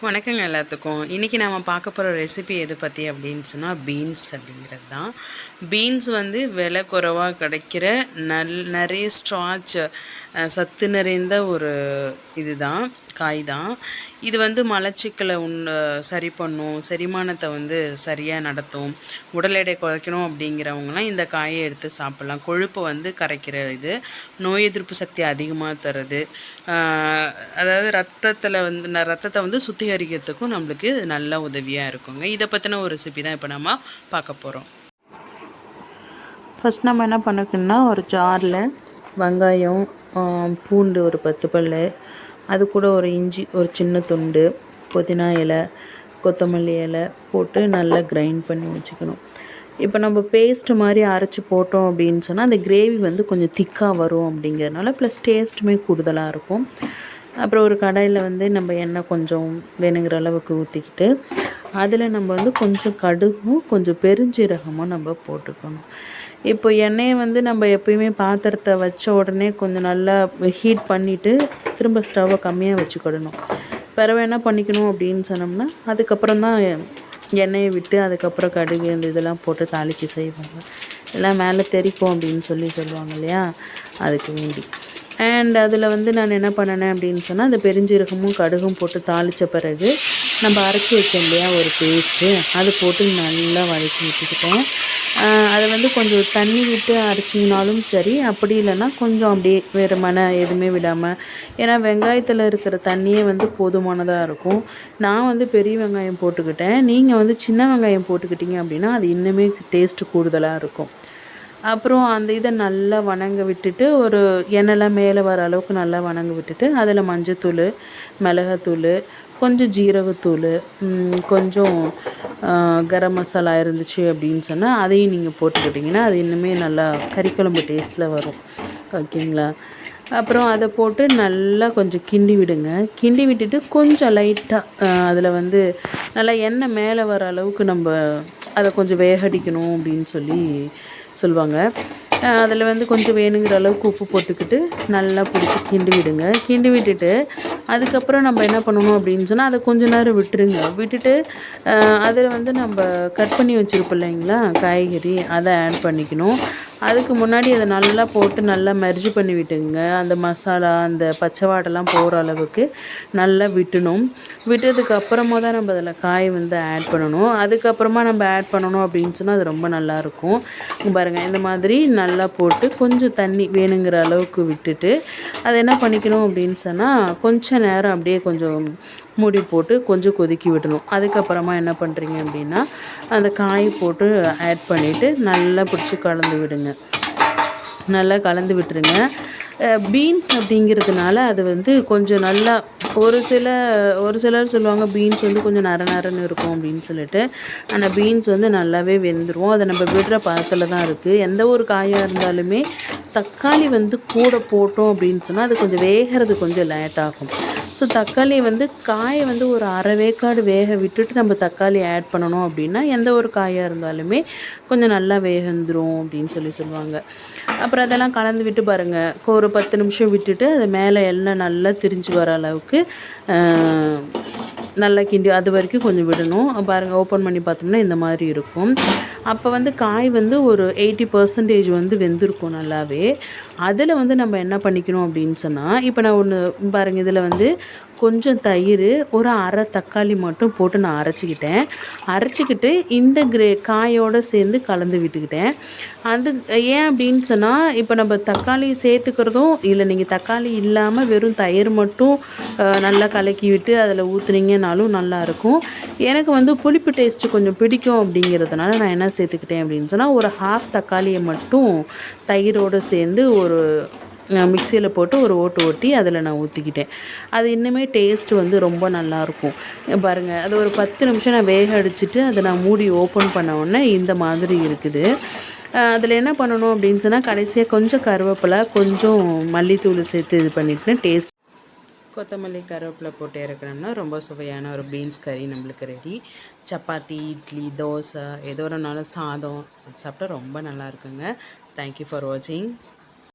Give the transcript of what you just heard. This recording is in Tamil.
வணக்கங்க எல்லாத்துக்கும். இன்றைக்கி நாம் பார்க்க போகிற ரெசிபி எது பற்றி அப்படின்னு சொன்னால் பீன்ஸ் அப்படிங்கிறது தான். பீன்ஸ் வந்து விலை குறைவாக கிடைக்கிற நிறைய ஸ்டார்ச் சத்து நிறைந்த ஒரு இதுதான் காய் தான். இது வந்து மலச்சிக்கலை சரி பண்ணும், செரிமானத்தை வந்து சரியாக நடத்தும், உடல் எடை குறைக்கணும். அப்படிங்கிறவங்களாம் இந்த காயை எடுத்து சாப்பிட்லாம். கொழுப்பு வந்து கரைக்கிற இது, நோய் எதிர்ப்பு சக்தி அதிகமாக தருது. அதாவது ரத்தத்தை வந்து சுத்திகரிக்கிறதுக்கும் நம்மளுக்கு நல்ல உதவியாக இருக்குங்க. இதை பற்றின ஒரு ரெசிபி தான் இப்போ நம்ம பார்க்க போகிறோம். ஃபஸ்ட் நம்ம என்ன பண்ணிக்கணும்னா, ஒரு ஜாரில் வெங்காயம், பூண்டு ஒரு 10 பல், அது கூட ஒரு இஞ்சி ஒரு சின்ன துண்டு, புதினா இலை, கொத்தமல்லி இலை போட்டு நல்லா கிரைண்ட் பண்ணி வச்சுக்கணும். இப்போ நம்ம பேஸ்ட் மாதிரி அரைச்சி போட்டோம் அப்படின்னு சொன்னால் அந்த கிரேவி வந்து கொஞ்சம் திக்காக வரும் அப்படிங்கிறதுனால, ப்ளஸ் டேஸ்ட்டுமே கூடுதலாக இருக்கும். அப்புறம் ஒரு கடாயில் வந்து நம்ம எண்ணெய் கொஞ்சம் வேணுங்கிற அளவுக்கு ஊற்றிக்கிட்டு அதில் நம்ம வந்து கொஞ்சம் கடுகும் கொஞ்சம் பெருஞ்சீரகமும் நம்ம போட்டுக்கணும். இப்போ எண்ணெயை வந்து நம்ம எப்பயுமே பாத்திரத்தை வச்ச உடனே கொஞ்சம் நல்லா ஹீட் பண்ணிவிட்டு திரும்ப ஸ்டவ்வை கம்மியாக வச்சுக்கிடணும். பிறகு என்ன பண்ணிக்கணும் அப்படின்னு சொன்னோம்னா, அதுக்கப்புறம் தான் எண்ணெயை விட்டு அதுக்கப்புறம் கடுகு இந்த இதெல்லாம் போட்டு தாளிக்க செய்வாங்க. எல்லாம் மேலே தெரிக்கும் அப்படின்னு சொல்லுவாங்க இல்லையா, அதுக்கு வேண்டி. அண்ட் அதில் வந்து நான் என்ன பண்ணினேன் அப்படின்னு சொன்னால், அந்த பெருஞ்சீரகமும் கடுகும் போட்டு தாளித்த பிறகு நம்ம அரைச்சி வச்சோம் இல்லையா ஒரு பேஸ்ட்டு, அது போட்டு நல்லா வதக்கி விட்டுக்கிட்டேன். அதை வந்து கொஞ்சம் தண்ணி விட்டு அரைச்சிங்கனாலும் சரி, அப்படி இல்லைன்னா கொஞ்சம் அப்படியே வேறு எதுவுமே விடாமல், ஏன்னா வெங்காயத்தில் இருக்கிற தண்ணியே வந்து போதுமானதாக இருக்கும். நான் வந்து பெரிய வெங்காயம் போட்டுக்கிட்டேன். நீங்கள் வந்து சின்ன வெங்காயம் போட்டுக்கிட்டிங்க அப்படின்னா அது இன்னுமே டேஸ்ட்டு கூடுதலாக இருக்கும். அப்புறம் அந்த இதை நல்லா வணங்க விட்டுட்டு, ஒரு எண்ணெய்லாம் மேலே வர அளவுக்கு நல்லா வணங்க விட்டுட்டு, அதில் மஞ்சத்தூள், மிளகாத்தூள், கொஞ்சம் ஜீரகத்தூள், கொஞ்சம் கரம் மசாலா இருந்துச்சு அப்படின்னு சொன்னால் அதையும் நீங்கள் போட்டுக்கிட்டிங்கன்னா அது இன்னுமே நல்லா கறிக்குழம்பு டேஸ்ட்டில் வரும். ஓகேங்களா? அப்புறம் அதை போட்டு நல்லா கொஞ்சம் கிண்டி விடுங்க. கிண்டி விட்டுட்டு கொஞ்சம் லைட்டாக அதில் வந்து நல்லா எண்ணெய் மேலே வர அளவுக்கு நம்ம அதை கொஞ்சம் வேகடிக்கணும் அப்படின்னு சொல்லுவாங்க. அதில் வந்து கொஞ்சம் வேணுங்கிற அளவுக்கு உப்பு போட்டுக்கிட்டு நல்லா பிடிச்சி கிண்டி விடுங்க. கிண்டி விட்டுட்டு அதுக்கப்புறம் நம்ம என்ன பண்ணணும் அப்படின்னு சொன்னால், அதை கொஞ்ச நேரம் விட்டுருங்க. விட்டுட்டு அதில் வந்து நம்ம கட் பண்ணி வச்சுருப்போம் இல்லைங்களா காய்கறி, அதை ஆட் பண்ணிக்கணும். அதுக்கு முன்னாடி அதை நல்லா போட்டு நல்லா மெர்ஜ் பண்ணி விட்டுங்க. அந்த மசாலா அந்த பச்சை வாடெல்லாம் போகிற அளவுக்கு நல்லா விட்டணும். விட்டதுக்கு அப்புறமா தான் நம்ம அதில் காய் வந்து ஆட் பண்ணணும். அதுக்கப்புறமா நம்ம ஆட் பண்ணணும் அப்படின்னு சொன்னால் அது ரொம்ப நல்லாயிருக்கும். பாருங்கள், இந்த மாதிரி நல்லா போட்டு கொஞ்சம் தண்ணி வேணுங்கிற அளவுக்கு விட்டுட்டு அதை என்ன பண்ணிக்கணும் அப்படின்னு சொன்னால், கொஞ்சம் நேரம் அப்படியே கொஞ்சம் மூடி போட்டு கொஞ்சம் கொதிக்கி விடணும். அதுக்கப்புறமா என்ன பண்ணுறீங்க அப்படின்னா, அந்த காய் போட்டு ஆட் பண்ணிவிட்டு நல்லா பிடிச்சி கலந்து விடுங்க. நல்லா கலந்து விட்டுருங்க. பீன்ஸ் அப்படிங்கிறதுனால அது வந்து கொஞ்சம் நல்லா ஒரு சிலர் சொல்லுவாங்க பீன்ஸ் வந்து கொஞ்சம் நரன்னு இருக்கும் அப்படின்னு சொல்லிட்டு. ஆனால் பீன்ஸ் வந்து நல்லாவே வெந்துடும். அதை நம்ம விடுற பதத்தில் தான் இருக்குது. எந்த ஒரு காயாக இருந்தாலுமே தக்காளி வந்து கூட போட்டோம் அப்படின்னு சொன்னால் அது கொஞ்சம் வேகிறது கொஞ்சம் லேட் ஆகும். ஸோ தக்காளி வந்து காயை வந்து ஒரு அரை வேக்காடு வேக விட்டுட்டு நம்ம தக்காளி ஆட் பண்ணணும் அப்படின்னா எந்த ஒரு காயாக இருந்தாலுமே கொஞ்சம் நல்லா வேகந்துடும் அப்படின்னு சொல்லுவாங்க. அப்புறம் அதெல்லாம் கலந்து விட்டு பாருங்கள், ஒரு 10 நிமிஷம் விட்டுட்டு அது மேலே எல்லாம் நல்லா திரிஞ்சு வர அளவுக்கு நல்லா கிண்டி அது வரைக்கும் கொஞ்சம் விடணும். பாருங்கள், ஓப்பன் பண்ணி பார்த்தோம்னா இந்த மாதிரி இருக்கும். அப்போ வந்து காய் வந்து ஒரு 80% வந்து வெந்திருக்கும் நல்லாவே. அதில் வந்து நம்ம என்ன பண்ணிக்கணும் அப்படின்னு சொன்னால், இப்போ நான் ஒன்று பாருங்கள், இதில் வந்து கொஞ்சம் தயிர், ஒரு அரை தக்காளி மட்டும் போட்டு நான் அரைச்சிக்கிட்டு இந்த காயோடு சேர்ந்து கலந்து விட்டுக்கிட்டேன். அது ஏன் அப்படின்னு சொன்னால், இப்போ நம்ம தக்காளி சேர்த்துக்கிறதும் இல்லை, நீங்கள் தக்காளி இல்லாமல் வெறும் தயிர் மட்டும் நல்லா கலக்கி விட்டு அதில் ஊற்றுனீங்கனாலும் நல்லாயிருக்கும். எனக்கு வந்து புளிப்பு டேஸ்ட்டு கொஞ்சம் பிடிக்கும் அப்படிங்கிறதுனால நான் என்ன சேர்த்துக்கிட்டேன் அப்படின்னு சொன்னால், ஒரு ஹாஃப் தக்காளியை மட்டும் தயிரோடு சேர்ந்து ஒரு மிக்சியில் போட்டு ஒரு ஓட்டி அதில் நான் ஊற்றிக்கிட்டேன். அது இன்னுமே டேஸ்ட் வந்து ரொம்ப நல்லாயிருக்கும். பாருங்கள், அது ஒரு 10 நிமிஷம் நான் வேக அடிச்சுட்டு அதை நான் மூடி ஓப்பன் பண்ண உடனே இந்த மாதிரி இருக்குது. அதில் என்ன பண்ணணும் அப்படின்னு சொன்னால், கடைசியாக கொஞ்சம் கருவேப்பிலை, கொஞ்சம் மல்லித்தூள் சேர்த்து இது பண்ணிவிட்டு டேஸ்ட் கொத்தமல்லி கருவேப்பிலை போட்டு இறக்கணும்னா ரொம்ப சுவையான ஒரு பீன்ஸ் கறி நம்மளுக்கு ரெடி. சப்பாத்தி, இட்லி, தோசை, ஏதோ ஒரு நாள் சாதம் சாப்பிட்டா ரொம்ப நல்லா இருக்குங்க. தேங்க்யூ ஃபார் வாட்சிங்.